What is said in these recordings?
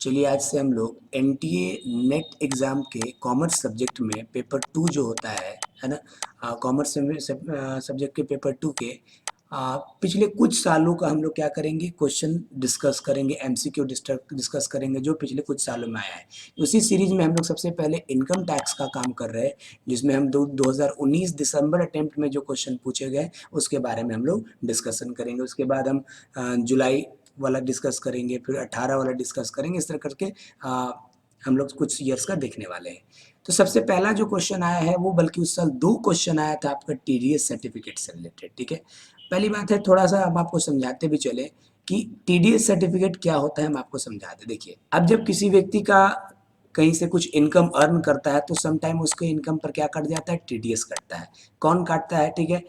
चलिए आज से हम लोग एनटीए नेट एग्ज़ाम के कॉमर्स सब्जेक्ट में पेपर 2 जो होता है ना। कॉमर्स सब्जेक्ट के पेपर 2 के पिछले कुछ सालों का हम लोग क्या करेंगे, क्वेश्चन डिस्कस करेंगे, एमसीक्यू डिस्कस करेंगे जो पिछले कुछ सालों में आया है। उसी सीरीज में हम लोग सबसे पहले इनकम टैक्स का काम कर रहे हैं, जिसमें हम 2019 दिसंबर अटेम्प्ट में जो क्वेश्चन पूछे गए उसके बारे में हम लोग डिस्कशन करेंगे। उसके बाद हम जुलाई वाला डिस्कस करेंगे, फिर 18 वाला डिस्कस करेंगे। इस तरह करके हम लोग कुछ ईयर्स का देखने वाले हैं। तो सबसे पहला जो क्वेश्चन आया है वो, बल्कि उस साल 2 क्वेश्चन आया था आपका टीडीएस सर्टिफिकेट से रिलेटेड। ठीक है, पहली बात है, थोड़ा सा हम आपको समझाते भी चले कि टीडीएस सर्टिफिकेट क्या होता है। हम आपको समझाते, देखिए अब जब किसी व्यक्ति का कहीं से कुछ इनकम अर्न करता है तो सम टाइम उसके इनकम पर क्या कट जाता है, टीडीएस कटता है। कौन काटता है, ठीक है,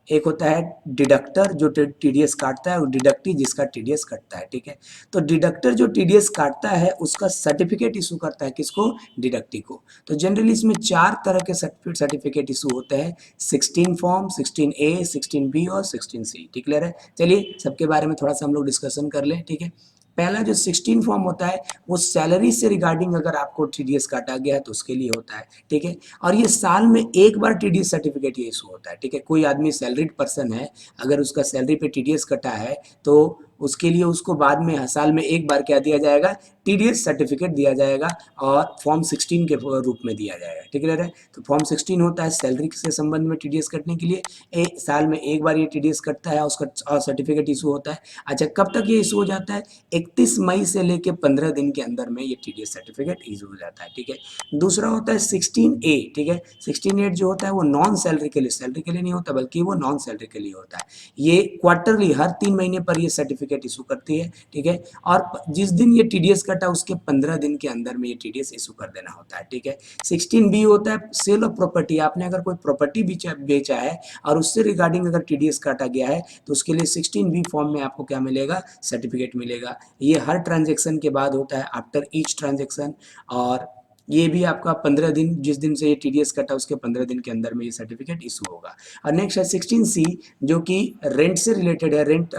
एक होता है डिडक्टर जो टीडीएस काटता है, और डिडक्टी जिसका टीडीएस कटता है। ठीक है, तो डिडक्टर जो टीडीएस काटता है उसका सर्टिफिकेट इशू करता है किसको, डिडक्टी को। तो जनरली इसमें 4 तरह के सर्टिफिकेट इशू होते हैं, 16 फॉर्म, 16A, 16B और 16C। ठीक क्लियर है। चलिए सबके बारे में थोड़ा सा हम लोग डिस्कशन कर लें। ठीक है, पहला जो 16 फॉर्म होता है वो सैलरी से रिगार्डिंग अगर आपको टीडीएस काटा गया है तो उसके लिए होता है। ठीक है, और ये साल में एक बार टीडीएस सर्टिफिकेट ये इशू होता है। ठीक है, कोई आदमी सैलरीड पर्सन है, अगर उसका सैलरी पे टीडीएस कटा है तो उसके लिए उसको बाद में साल में एक बार क्या दिया जाएगा, टीडीएस सर्टिफिकेट दिया जाएगा, और फॉर्म 16 के रूप में दिया जाएगा। ठीक है, तो फॉर्म 16 होता है सैलरी से संबंध में टीडीएस कटने के लिए, साल में एक बार ये टीडीएस कटता है, उसका सर्टिफिकेट इशू होता है। अच्छा, कब तक ये इशू हो जाता है, 31 मई से लेके 15 दिन के अंदर में ये टीडीएस सर्टिफिकेट इशू हो जाता है। ठीक है, दूसरा होता है 16A। ठीक है, 16A जो होता है वो नॉन सैलरी के लिए, सैलरी के लिए नहीं होता बल्कि वो नॉन सैलरी के लिए होता है। ये क्वार्टरली हर 3 महीने पर ये सर्टिफिकेट इशू करती है। ठीक है, और जिस दिन ये टीडीएस कटा उसके 15 दिन के अंदर में ये टीडीएस इशू कर देना होता है। ठीक है, 16B होता है सेल ऑफ प्रॉपर्टी। आपने अगर कोई प्रॉपर्टी बेचा है और उससे रिगार्डिंग अगर टीडीएस काटा गया है तो उसके लिए 16B फॉर्म में आपको क्या मिलेगा, सर्टिफिकेट मिलेगा। ये हर ट्रांजेक्शन के बाद होता है, आफ्टर ईच ट्रांजेक्शन, और ये भी आपका 15 दिन, जिस दिन से ये टीडीएस कटा उसके 15 दिन के अंदर में ये सर्टिफिकेट इशू होगा। और नेक्स्ट है 16C जो कि रेंट से रिलेटेड है, रेंट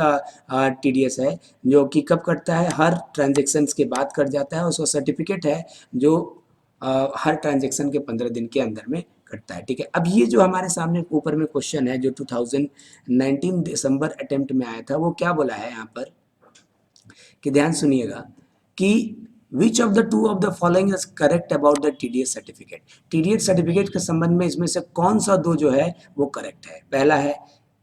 टीडीएस है, जो कि कब कटता है, हर ट्रांजेक्शन के बाद कट जाता है। उसका सर्टिफिकेट है जो हर ट्रांजेक्शन के 15 दिन के अंदर में कटता है। ठीक है, अब ये जो हमारे सामने ऊपर में क्वेश्चन है जो 2019 दिसंबर अटेम्प्ट में आया था, वो क्या बोला है यहाँ पर कि ध्यान सुनिएगा कि which of the two of the following is correct about the TDS certificate. TDS certificate के संबंध में इसमें से कौन सा दो जो है वो करेक्ट है।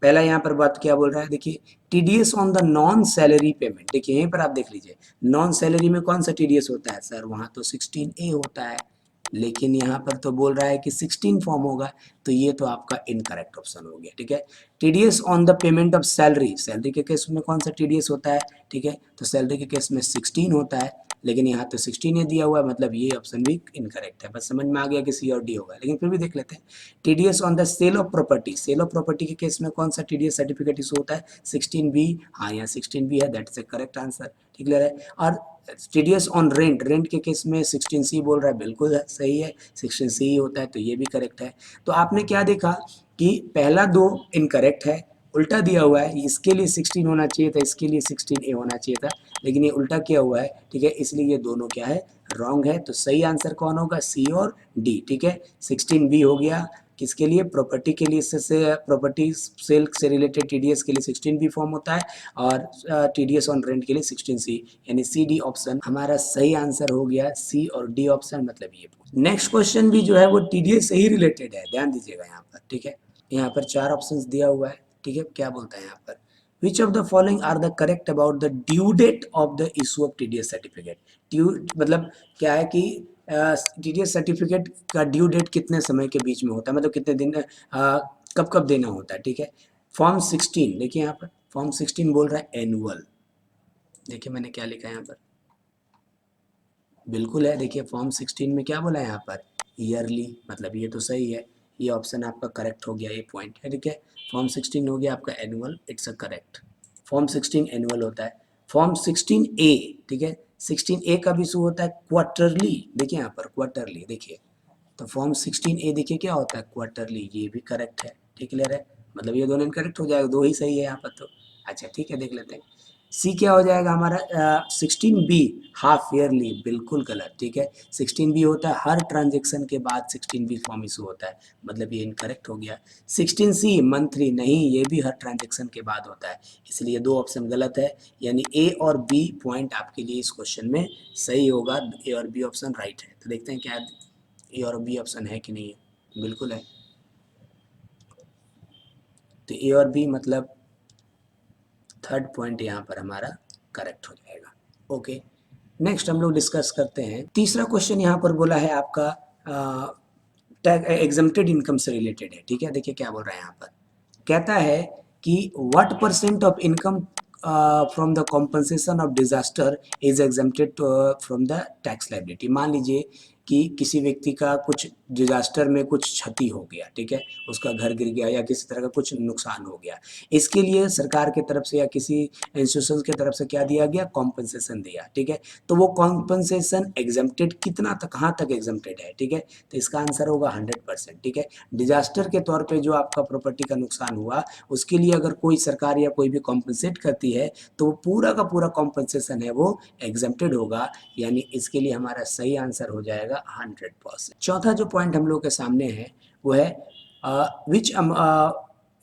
पहला यहाँ पर बात क्या बोल रहा है, देखिए TDS on the non salary payment. देखिए यहीं पर आप देख लीजिए, नॉन सैलरी में कौन सा टीडीएस होता है सर, वहाँ तो 16A होता है, लेकिन यहाँ पर तो बोल रहा है कि 16 फॉर्म होगा, तो ये तो आपका इनकरेक्ट ऑप्शन हो गया। ठीक है, TDS on the payment of salary, salary के केस में कौन सा टीडीएस होता है, ठीक है, तो सैलरी के केस में 16 होता है, लेकिन यहाँ तो 16 दिया हुआ है, मतलब ये ऑप्शन भी इनकरेक्ट है। बस समझ में आ गया कि सी और डी होगा, लेकिन फिर भी देख लेते हैं। TDS on the sale of property, sale of property के केस में कौन सा टीडीएस सर्टिफिकेट इशू होता है, 16B। हाँ, यहाँ 16B है, that is A correct answer. ठीक है, और टीडीएस ऑन रेंट, रेंट के केस में 16C बोल रहा है, बिल्कुल है, सही है, 16C ही होता है, तो ये भी करेक्ट है। तो आपने क्या देखा कि पहला दो इनकरेक्ट है, उल्टा दिया हुआ है, इसके लिए 16 होना चाहिए था, इसके लिए 16A होना चाहिए था, लेकिन ये उल्टा किया हुआ है। ठीक है, इसलिए ये दोनों क्या है, रॉन्ग है। तो सही आंसर कौन होगा, सी और डी। ठीक है, 16B हो गया किसके लिए, प्रॉपर्टी के लिए, से प्रॉपर्टी सेल से रिलेटेड टीडीएस के लिए 16B फॉर्म होता है, और टीडीएस ऑन रेंट के लिए 16C, यानी सी डी ऑप्शन हमारा सही आंसर हो गया, सी और डी ऑप्शन, मतलब ये। नेक्स्ट क्वेश्चन भी जो है वो टीडीएस से ही रिलेटेड है, ध्यान दीजिएगा यहाँ पर। ठीक है, यहाँ पर 4 ऑप्शंस दिया हुआ है। ठीक है, क्या बोलता है यहाँ पर, which of the following are the correct about the due date of the issue of TDS certificate. Due मतलब क्या है कि टीडीएस सर्टिफिकेट का ड्यू डेट कितने समय के बीच में होता है, मतलब कितने दिन कब कब देना होता है। ठीक है, फॉर्म 16 देखिए यहाँ पर, फॉर्म 16 बोल रहा है एनुअल। देखिए मैंने क्या लिखा है यहाँ पर, बिल्कुल है, देखिए फॉर्म 16 में क्या बोला है यहाँ पर, ईयरली, मतलब ये तो सही है, ये ऑप्शन आपका करेक्ट हो गया, ये पॉइंट है। ठीक है, फॉर्म 16 हो गया आपका annual, it's a correct, form 16 annual होता है। फॉर्म 16A, ठीक है, 16A का भी इशू होता है क्वार्टरली, देखिए यहाँ पर क्वार्टरली, देखिए तो फॉर्म 16A देखिए क्या होता है, क्वार्टरली, ये भी करेक्ट है। ठीक क्लियर है, मतलब ये दोनों इनकरेक्ट हो जाएगा, दो ही सही है यहाँ पर तो। अच्छा ठीक है, देख लेते हैं सी क्या हो जाएगा हमारा 16B हाफ ईयरली, बिल्कुल गलत, ठीक है। 16B होता है हर ट्रांजेक्शन के बाद 16B फॉर्म इशू होता है, मतलब ये इनकरेक्ट हो गया। 16C मंथली, नहीं, ये भी हर ट्रांजेक्शन के बाद होता है, इसलिए दो ऑप्शन गलत है, यानी ए और बी पॉइंट आपके लिए इस क्वेश्चन में सही होगा, ए और बी ऑप्शन राइट है। तो देखते हैं क्या ए और बी ऑप्शन है कि नहीं है, बिल्कुल है। तो ए और बी मतलब थर्ड पॉइंट यहाँ पर हमारा करेक्ट हो जाएगा। ओके, नेक्स्ट हम लोग डिस्कस करते हैं तीसरा क्वेश्चन। यहाँ पर बोला है आपका एग्जम्प्टेड इनकम से रिलेटेड है, ठीक है। देखिए क्या बोल रहा है यहाँ पर, कहता है कि what percent of income from the compensation of disaster is exempted from the tax liability. मान लीजिए कि किसी व्यक्ति का कुछ डिजास्टर में कुछ क्षति हो गया, ठीक है, उसका घर गिर गया या किसी तरह का कुछ नुकसान हो गया, इसके लिए सरकार की तरफ से या किसी इंस्टीट्यूशन की तरफ से क्या दिया गया, कॉम्पनसेशन दिया, ठीक है। तो वो कॉम्पनसेशन एग्जम्प्टेड कितना तक, कहाँ तक एग्जम्प्टेड है, ठीक है। तो इसका आंसर होगा 100%, ठीक है। डिजास्टर के तौर पे जो आपका प्रॉपर्टी का नुकसान हुआ उसके लिए अगर कोई सरकार या कोई भी कॉम्पनसेट करती है तो वो पूरा का पूरा कॉम्पनसेशन है वो एग्जम्प्टेड होगा, यानी इसके लिए हमारा सही आंसर हो जाएगा 100%। चौथा जो पॉइंट हम लोग के सामने है वो है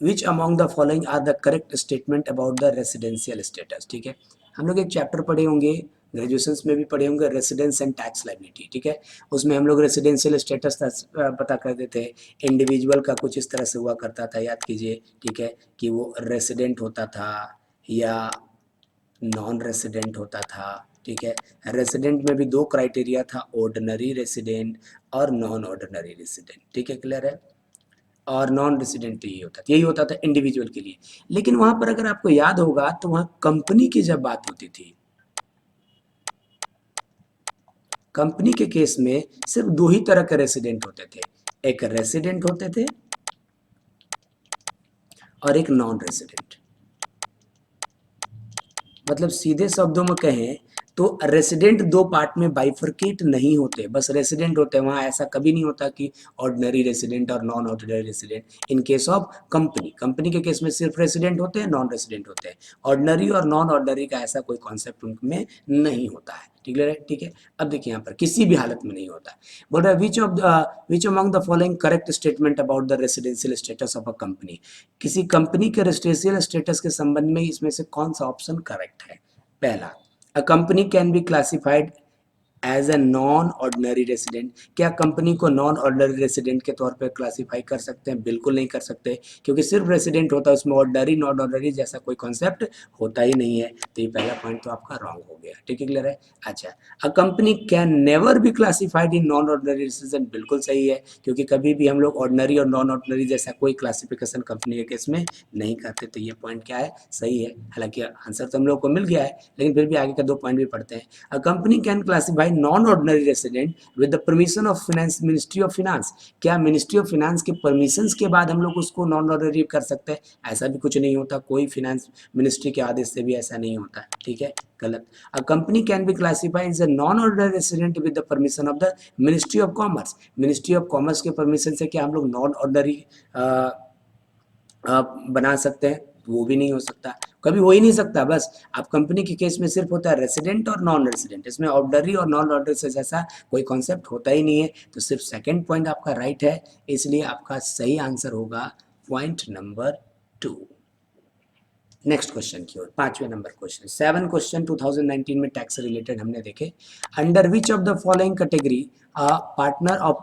which among the following are the correct statement about the residential status, ठीक है। हम लोग एक चैप्टर पढ़े होंगे, ग्रेजुएशंस में भी पढ़े होंगे, रेसिडेंस एंड टैक्स लाइबिलिटी, ठीक है। उसमें हम लोग रेसिडेंशियल स्टेटस पता करते थे, इंडिविजुअल का कुछ इस तरह से हुआ करता था, याद कीजिए, ठीक है, कि वो रेसिडेंट होता था या नॉन रेसिडेंट होता था, ठीक है। रेसिडेंट में भी दो क्राइटेरिया था, ऑर्डिनरी रेसिडेंट और नॉन ऑर्डिनरी रेसिडेंट, ठीक है, क्लियर है। और नॉन रेसिडेंट यही होता था इंडिविजुअल के लिए। लेकिन वहां पर अगर आपको याद होगा तो वहां कंपनी की जब बात होती थी, कंपनी के केस में सिर्फ दो ही तरह के रेसिडेंट होते थे, एक रेसिडेंट होते थे और एक नॉन रेसिडेंट। मतलब सीधे शब्दों में कहें तो रेसिडेंट दो पार्ट में बाइफरकेट नहीं होते, बस रेसिडेंट होते हैं। वहाँ ऐसा कभी नहीं होता कि ऑर्डिनरी रेसिडेंट और non ordinary resident. In case of company, company के केस में सिर्फ रेसिडेंट होते हैं, नॉन रेसिडेंट होते हैं। ऑर्डिनरी और नॉन ऑर्डिनरी का ऐसा कोई कॉन्सेप्ट उनमें नहीं होता है, ठीक है, ठीक है। अब देखिए यहाँ पर किसी भी हालत में नहीं होता है। बोल रहा है which among the following correct statement about the residential status of a company. किसी कंपनी के रेसिडेंशियल स्टेटस के संबंध में इसमें से कौन सा ऑप्शन करेक्ट है। पहला, a company can be classified as a non ordinary resident. क्या कंपनी को नॉन ऑर्डिनरी रेसिडेंट के तौर पे क्लासीफाई कर सकते हैं? बिल्कुल नहीं कर सकते, क्योंकि सिर्फ रेसिडेंट होता है, उसमें ऑर्डिनरी नॉन ऑर्डिनरी जैसा कोई कॉन्सेप्ट होता ही नहीं है। तो ये पहला पॉइंट तो आपका रॉन्ग हो गया, ठीक है, क्लियर है। अच्छा, अ company can never be classified in non ordinary resident, बिल्कुल सही है, क्योंकि कभी भी हम लोग ऑर्डिनरी और नॉन ऑर्डिनरी जैसा कोई क्लासिफिकेशन कंपनी के केस में नहीं करते। तो ये पॉइंट क्या है, सही है। हालांकि आंसर तो हम लोग को मिल गया है, लेकिन फिर भी आगे का दो पॉइंट भी पढ़ते हैं। A company can classify non-ordinary resident with the permission of finance, Ministry of Finance। क्या मिनिस्ट्री ऑफ फिनेंस के परमिशंस के बाद हम लोग उसको नॉन ऑर्डिनरी कर सकते हैं? ऐसा भी कुछ नहीं होता, कोई फिनेंस मिनिस्ट्री के आदेश से भी ऐसा नहीं होता, ठीक है, गलत। A company can be classified as a non ordinary resident with the permission of the ministry of commerce. Ministry of commerce के परमिशन से क्या हम लोग नॉन ऑर्डिनरी बना सकते हैं? वो भी नहीं हो सकता, कभी हो ही नहीं सकता। बस आप कंपनी के केस में सिर्फ होता है रेसिडेंट और नॉन रेसिडेंट, इसमें ऑर्डिनरी और नॉन ऑर्डिनरी से जैसा कोई कॉन्सेप्ट होता ही नहीं है। तो सिर्फ सेकंड पॉइंट आपका राइट है, इसलिए आपका सही आंसर होगा पॉइंट नंबर 2। नेक्स्ट क्वेश्चन की ओर, पांचवें नंबर क्वेश्चन, 7 क्वेश्चन 2019 में टैक्स से रिलेटेड हमने देखे। Under which of the following category partner of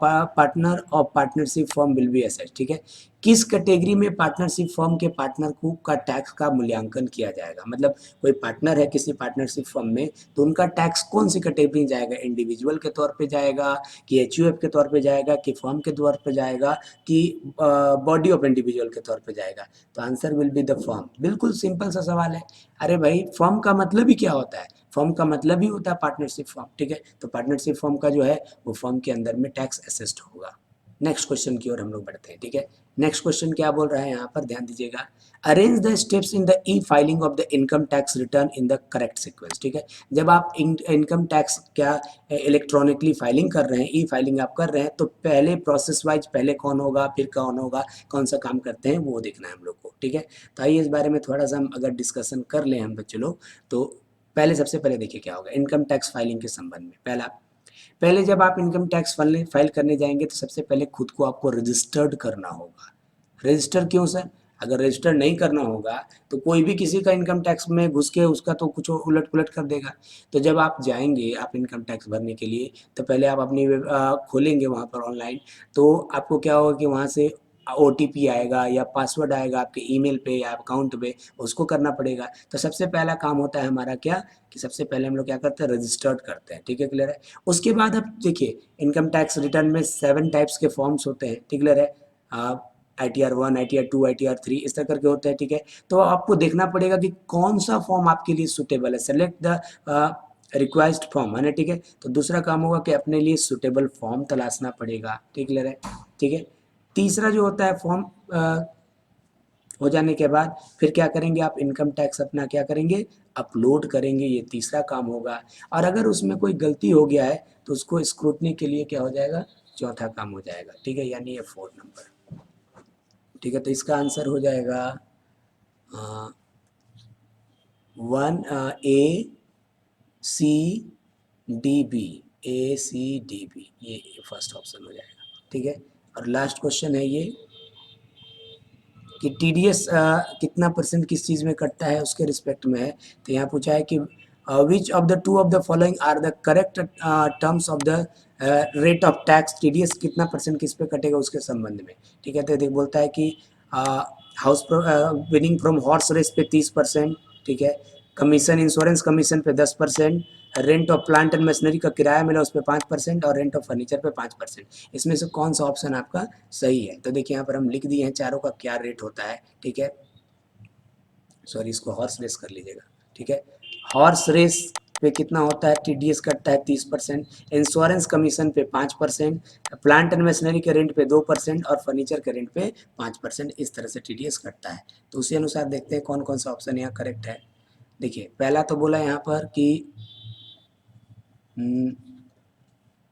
partnership firm will be assessed, ठीक है। किस कैटेगरी में पार्टनरशिप फर्म के पार्टनर को का टैक्स का मूल्यांकन किया जाएगा? मतलब कोई पार्टनर है किसी पार्टनरशिप फर्म में, तो उनका टैक्स कौन सी कैटेगरी में जाएगा? इंडिविजुअल के तौर पे जाएगा, कि एचयूएफ के तौर पे जाएगा, कि फर्म के तौर पे जाएगा, कि बॉडी ऑफ इंडिविजुअल के तौर पे जाएगा? तो answer will be the firm. बिल्कुल सिंपल सा सवाल है। अरे भाई, फर्म का मतलब ही क्या होता है? फर्म का मतलब ही होता है पार्टनरशिप फर्म, ठीक है। तो पार्टनरशिप फर्म का जो है वो फर्म के अंदर में टैक्स असेस्ड होगा। नेक्स्ट क्वेश्चन की ओर हम लोग बढ़ते हैं, ठीक है। नेक्स्ट क्वेश्चन क्या बोल रहा है यहाँ पर, ध्यान दीजिएगा। Arrange the steps in the E filing of the income tax return in the correct sequence, ठीक है। जब आप इनकम टैक्स क्या इलेक्ट्रॉनिकली फाइलिंग कर रहे हैं, ई फाइलिंग आप कर रहे हैं, तो पहले प्रोसेस वाइज पहले कौन होगा, फिर कौन होगा, कौन सा काम करते हैं, वो देखना है हम लोग को। ठीक है। तो आइए इस बारे में थोड़ा सा हम अगर डिस्कशन कर लें हम बच्चे लोग, तो पहले सबसे पहले देखिए क्या होगा इनकम टैक्स फाइलिंग के संबंध में। पहले जब आप इनकम टैक्स फाइल करने जाएंगे तो सबसे पहले खुद को आपको रजिस्टर्ड करना होगा। रजिस्टर क्यों सर? अगर रजिस्टर नहीं करना होगा तो कोई भी किसी का इनकम टैक्स में घुस के उसका तो कुछ उलट पुलट कर देगा। तो जब आप जाएंगे आप इनकम टैक्स भरने के लिए, तो पहले आप अपनी खोलेंगे वहाँ पर ऑनलाइन, तो आपको क्या होगा कि वहाँ से ओटीपी आएगा या पासवर्ड आएगा आपके ईमेल पे या अकाउंट पे, उसको करना पड़ेगा। तो सबसे पहला काम होता है हमारा क्या, कि सबसे पहले हम लोग क्या करते हैं, रजिस्टर्ड करते हैं। ठीक है, क्लियर है। उसके बाद अब देखिए इनकम टैक्स रिटर्न में 7 टाइप्स के फॉर्म्स होते हैं। ठीक, क्लियर है। ITR 1, ITR 2, ITR 3 इस तरह करके होते हैं। ठीक है, तो आपको देखना पड़ेगा कि कौन सा फॉर्म आपके लिए सुटेबल है। सेलेक्ट द रिक्वाइज्ड फॉर्म, है ना। ठीक है, तो दूसरा काम होगा कि अपने लिए सुटेबल फॉर्म तलाशना पड़ेगा। ठीक, क्लियर है। ठीक है, तीसरा जो होता है फॉर्म हो जाने के बाद फिर क्या करेंगे आप, इनकम टैक्स अपना क्या करेंगे, अपलोड करेंगे। ये तीसरा काम होगा। और अगर उसमें कोई गलती हो गया है तो उसको स्क्रूटनी के लिए क्या हो जाएगा, चौथा काम हो जाएगा। ठीक है, यानी ये 4 नंबर। ठीक है, तो इसका आंसर हो जाएगा 1 ACDB। ACDB ये फर्स्ट ऑप्शन हो जाएगा। ठीक है, और लास्ट क्वेश्चन है ये कि TDS कितना परसेंट किस चीज़ में कटता है उसके रिस्पेक्ट में है। तो यहाँ पूछा है कि which of the two of the following are the correct terms of the rate of tax. TDS कितना परसेंट किस पे कटेगा उसके संबंध में। ठीक है, तो देख बोलता है कि house winning from horse race पे 30%। ठीक है, कमीशन इंश्योरेंस कमीशन पे 10%, rent of plant and machinery का किराया मिला उस पर 5% और रेंट ऑफ फर्नीचर पे 5%। इसमें से कौन सा ऑप्शन आपका सही है। तो देखिए यहाँ पर हम लिख दिए हैं चारों का क्या रेट होता है। ठीक है, सॉरी इसको हॉर्स रेस कर लीजिएगा। ठीक है, हॉर्स रेस पे कितना होता है, TDS कटता है 30%, इंश्योरेंस कमीशन पे 5%, प्लांट एंड मशीनरी के रेंट पे 2% और फर्नीचर के रेंट पे 5%। इस तरह से TDS कटता है। तो उसी अनुसार देखते हैं कौन कौन सा ऑप्शन यहाँ करेक्ट है। देखिए पहला तो बोला यहाँ पर कि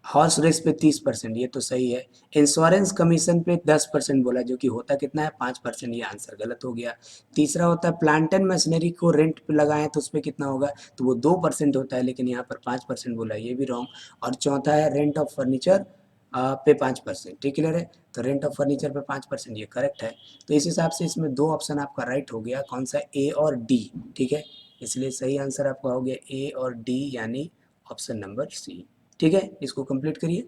हॉर्स रेस पे 30%, ये तो सही है। इंश्योरेंस कमीशन पे 10% बोला, जो कि होता कितना है 5%, ये आंसर गलत हो गया। तीसरा होता है प्लांट एंड मशीनरी को रेंट पे लगाएं तो उस पर कितना होगा, तो वो 2% होता है, लेकिन यहाँ पर 5% बोला, ये भी रॉन्ग। और चौथा है रेंट ऑफ फर्नीचर पे 5%। ठीक क्लियर है, तो रेंट ऑफ फर्नीचर पे 5% ये करेक्ट है। तो इस हिसाब से इसमें 2 ऑप्शन आपका राइट हो गया, कौन सा, A और D। ठीक है, इसलिए सही आंसर आपका हो गया A और D, यानी ऑप्शन नंबर C। ठीक है, इसको कंप्लीट करिए।